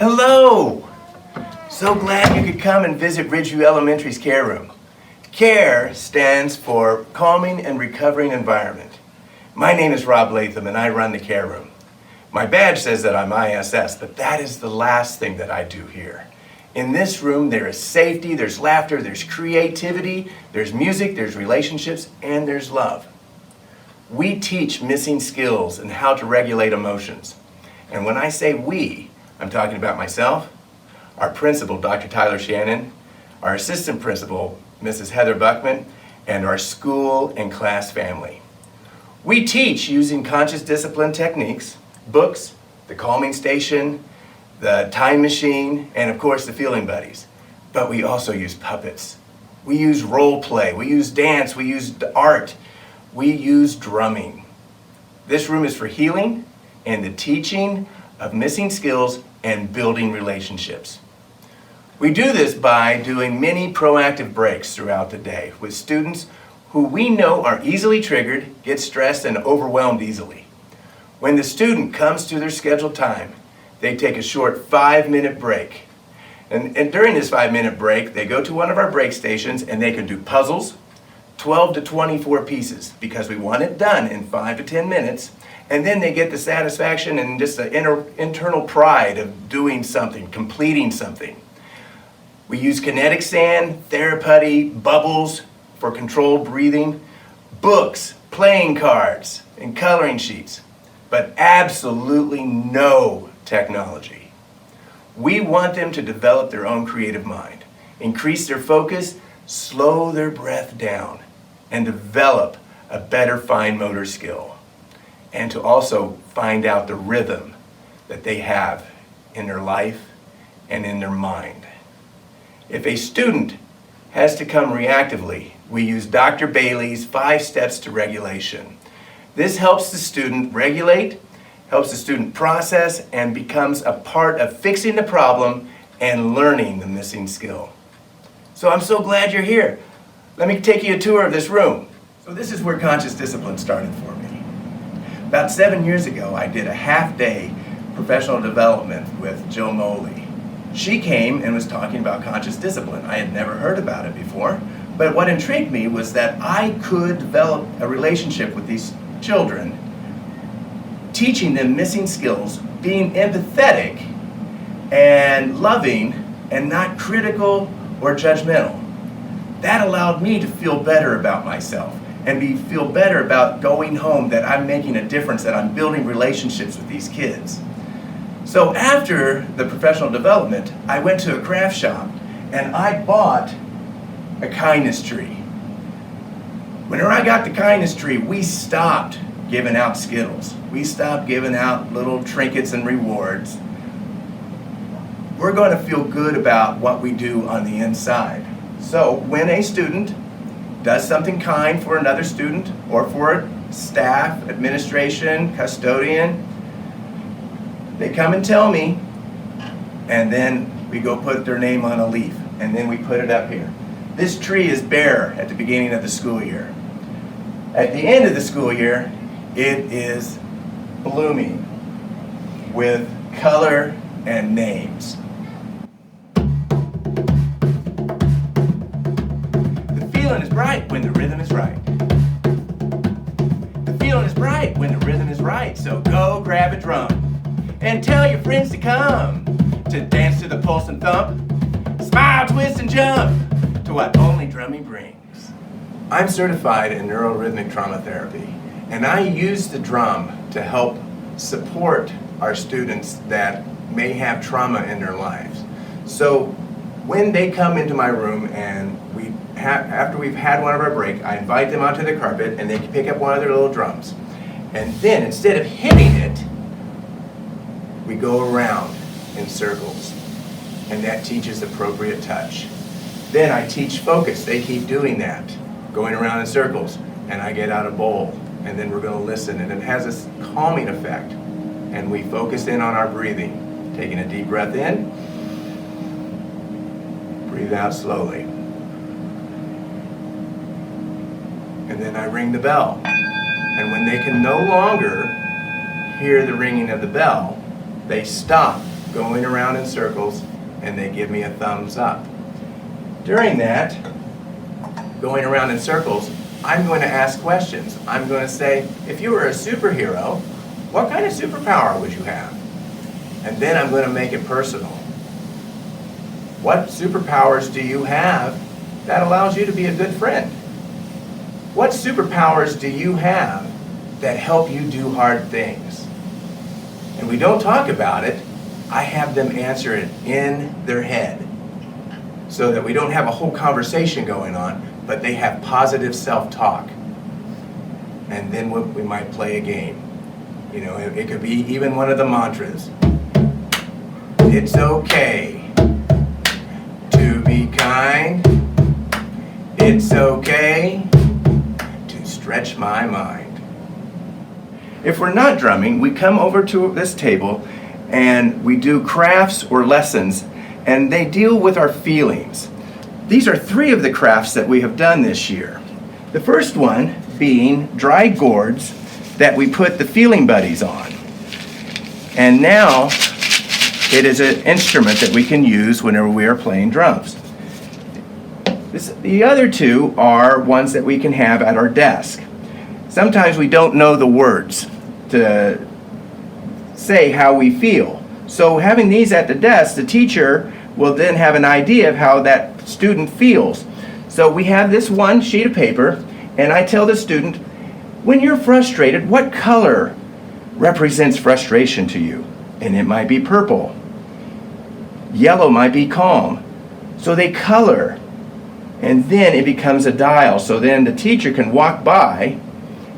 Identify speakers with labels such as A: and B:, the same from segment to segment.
A: Hello! So glad you could come and visit Ridgeview Elementary's CARE room. CARE stands for Calming and Recovering Environment. My name is Rob Leytham and I run the CARE room. My badge says that I'm ISS, but that is the last thing that I do here. In this room there is safety, there's laughter, there's creativity, there's music, there's relationships, and there's love. We teach missing skills and how to regulate emotions. And when I say we, I'm talking about myself, our principal, Dr. Tyler Shannon, our assistant principal, Mrs. Heather Buckman, and our school and class family. We teach using conscious discipline techniques, books, the calming station, the time machine, and of course the feeling buddies. But we also use puppets. We use role play, we use dance, we use art, we use drumming. This room is for healing and the teaching of missing skills and building relationships. We do this by doing many proactive breaks throughout the day with students who we know are easily triggered, get stressed, and overwhelmed easily. When the student comes to their scheduled time, they take a short 5-minute break. And during this 5-minute break, they go to one of our break stations and they can do puzzles, 12 to 24 pieces, because we want it done in 5 to 10 minutes. And then they get the satisfaction and just the internal pride of doing something, completing something. We use kinetic sand, therapy, bubbles for controlled breathing, books, playing cards, and coloring sheets, but absolutely no technology. We want them to develop their own creative mind, increase their focus, slow their breath down, and develop a better fine motor skill. And to also find out the rhythm that they have in their life and in their mind. If a student has to come reactively, we use Dr. Bailey's 5 steps to regulation. This helps the student regulate, helps the student process, and becomes a part of fixing the problem and learning the missing skill. So I'm so glad you're here. Let me take you a tour of this room. So this is where conscious discipline started for me. About 7 years ago, I did a half-day professional development with Jill Moley. She came and was talking about conscious discipline. I had never heard about it before, but what intrigued me was that I could develop a relationship with these children, teaching them missing skills, being empathetic and loving and not critical or judgmental. That allowed me to feel better about myself and feel better about going home, that I'm making a difference, that I'm building relationships with these kids. So after the professional development, I went to a craft shop and I bought a kindness tree. Whenever I got the kindness tree, we stopped giving out Skittles. We stopped giving out little trinkets and rewards. We're going to feel good about what we do on the inside. So when a student does something kind for another student or for staff, administration, custodian, they come and tell me, and then we go put their name on a leaf, and then we put it up here. This tree is bare at the beginning of the school year. At the end of the school year, it is blooming with color and names. The feeling is bright when the rhythm is right. The feeling is bright when the rhythm is right. So go grab a drum and tell your friends to come to dance to the pulse and thump, smile, twist, and jump to what only drumming brings. I'm certified in neurorhythmic trauma therapy, and I use the drum to help support our students that may have trauma in their lives. So when they come into my room and after we've had one of our break, I invite them onto the carpet and they can pick up one of their little drums. And then instead of hitting it, we go around in circles, and that teaches appropriate touch. Then I teach focus. They keep doing that, going around in circles, and I get out a bowl, and then we're going to listen, and it has this calming effect. And we focus in on our breathing, taking a deep breath in, breathe out slowly. And then I ring the bell. And when they can no longer hear the ringing of the bell, they stop going around in circles, and they give me a thumbs up. During that, going around in circles, I'm going to ask questions. I'm going to say, if you were a superhero, what kind of superpower would you have? And then I'm going to make it personal. What superpowers do you have that allows you to be a good friend? What superpowers do you have that help you do hard things? And we don't talk about it. I have them answer it in their head so that we don't have a whole conversation going on, but they have positive self-talk. And then we might play a game. You know, it could be even one of the mantras. It's okay to be kind. It's okay to stretch my mind. If we're not drumming, we come over to this table and we do crafts or lessons, and they deal with our feelings. These are 3 of the crafts that we have done this year. The first one being dry gourds that we put the feeling buddies on. And now it is an instrument that we can use whenever we are playing drums. The other 2 are ones that we can have at our desk. Sometimes we don't know the words to say how we feel. So having these at the desk, the teacher will then have an idea of how that student feels. So we have this one sheet of paper, and I tell the student, when you're frustrated, what color represents frustration to you? And it might be purple. Yellow might be calm. So they color, and then it becomes a dial. So then the teacher can walk by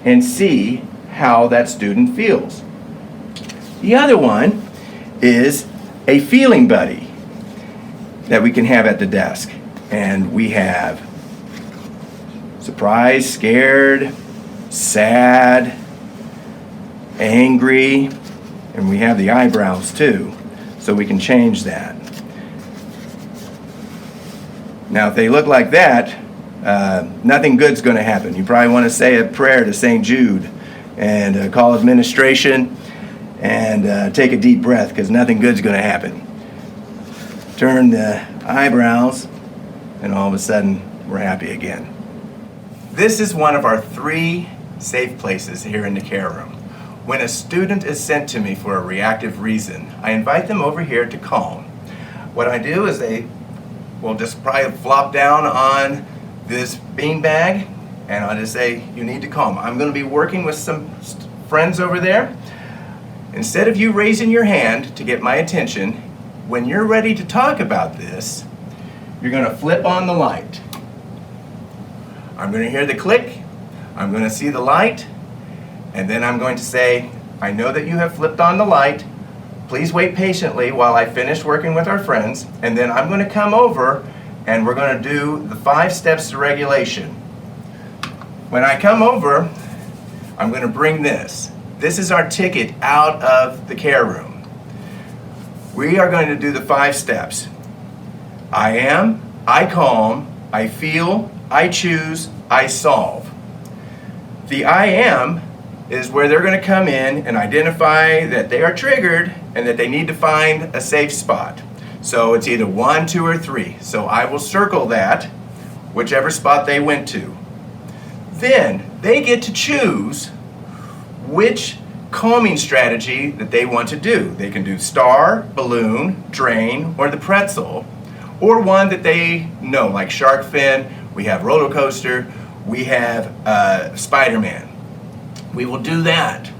A: and see how that student feels. The other one is a feeling buddy that we can have at the desk. And we have surprised, scared, sad, angry, and we have the eyebrows too, so we can change that. Now if they look like that, nothing good's going to happen. You probably want to say a prayer to St. Jude and call administration and take a deep breath, because nothing good's going to happen. Turn the eyebrows, and all of a sudden we're happy again. This is one of our 3 safe places here in the care room. When a student is sent to me for a reactive reason, I invite them over here to calm. What I do is they will just probably flop down on this beanbag, and I'll just say, you need to calm. I'm going to be working with some friends over there. Instead of you raising your hand to get my attention, when you're ready to talk about this, you're going to flip on the light. I'm going to hear the click, I'm going to see the light, and then I'm going to say, I know that you have flipped on the light. Please wait patiently while I finish working with our friends, and then I'm going to come over and we're going to do the 5 steps to regulation. When I come over, I'm going to bring this. This is our ticket out of the care room. We are going to do the 5 steps. I am, I calm, I feel, I choose, I solve. The I am is where they're going to come in and identify that they are triggered and that they need to find a safe spot. So it's either 1, 2, or 3. So I will circle that, whichever spot they went to. Then they get to choose which calming strategy that they want to do. They can do star, balloon, drain, or the pretzel, or one that they know, like shark fin. We have roller coaster, we have Spider-Man. We will do that.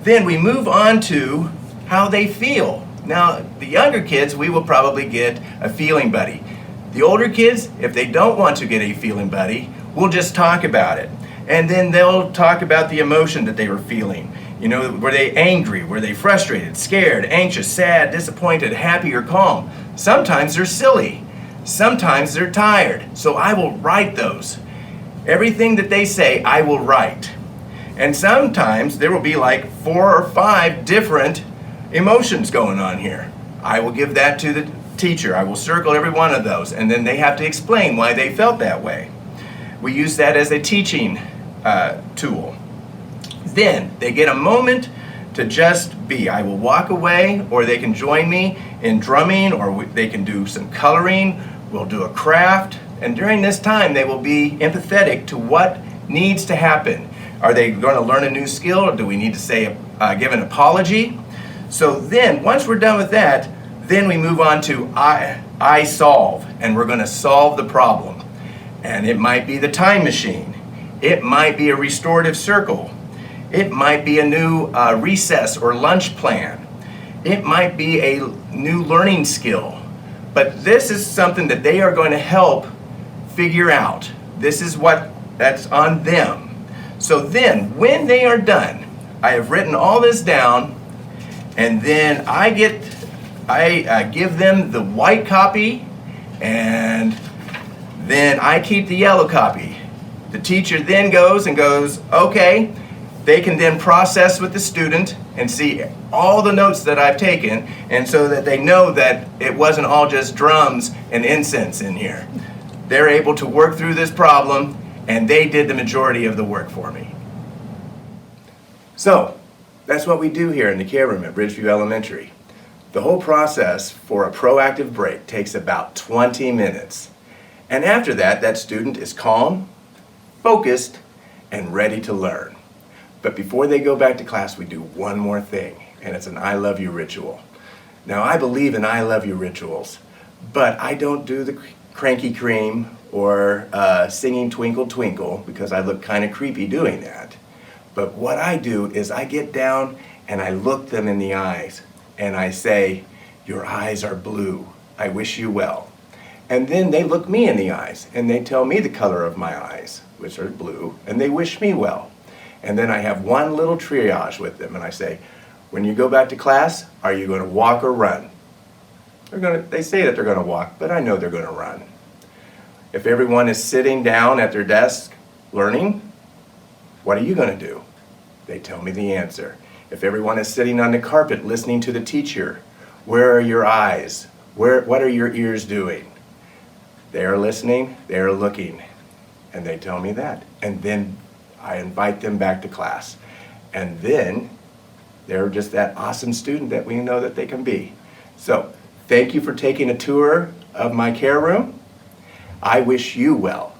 A: Then we move on to how they feel. Now, the younger kids, we will probably get a feeling buddy. The older kids, if they don't want to get a feeling buddy, we'll just talk about it. And then they'll talk about the emotion that they were feeling. You know, were they angry? Were they frustrated, scared, anxious, sad, disappointed, happy, or calm? Sometimes they're silly. Sometimes they're tired. So I will write those. Everything that they say, I will write. And sometimes there will be like 4 or 5 different emotions going on here. I will give that to the teacher. I will circle every one of those, and then they have to explain why they felt that way. We use that as a teaching tool. Then they get a moment to just be. I will walk away, or they can join me in drumming, or they can do some coloring. We'll do a craft, and during this time they will be empathetic to what needs to happen. Are they going to learn a new skill, or do we need to say give an apology? So then, once we're done with that, then we move on to I solve, and we're going to solve the problem. And it might be the time machine. It might be a restorative circle. It might be a new recess or lunch plan. It might be a new learning skill. But this is something that they are going to help figure out. This is that's on them. So then, when they are done, I have written all this down, and then I give them the white copy, and then I keep the yellow copy. The teacher then goes, okay, they can then process with the student and see all the notes that I've taken, and so that they know that it wasn't all just drums and incense in here. They're able to work through this problem, and they did the majority of the work for me. So, that's what we do here in the care room at Ridgeview Elementary. The whole process for a proactive break takes about 20 minutes. And after that, that student is calm, focused, and ready to learn. But before they go back to class, we do one more thing, and it's an I love you ritual. Now, I believe in I love you rituals, but I don't do the cranky cream or singing Twinkle Twinkle, because I look kind of creepy doing that. But what I do is I get down and I look them in the eyes and I say, your eyes are blue. I wish you well. And then they look me in the eyes and they tell me the color of my eyes, which are blue, and they wish me well. And then I have one little triage with them, and I say, when you go back to class, are you going to walk or run? They say that they're going to walk, but I know they're going to run. If everyone is sitting down at their desk learning, what are you going to do? They tell me the answer. If everyone is sitting on the carpet listening to the teacher, where are your eyes? What are your ears doing? They are listening, they are looking, and they tell me that. And then I invite them back to class. And then they're just that awesome student that we know that they can be. So, thank you for taking a tour of my care room. I wish you well.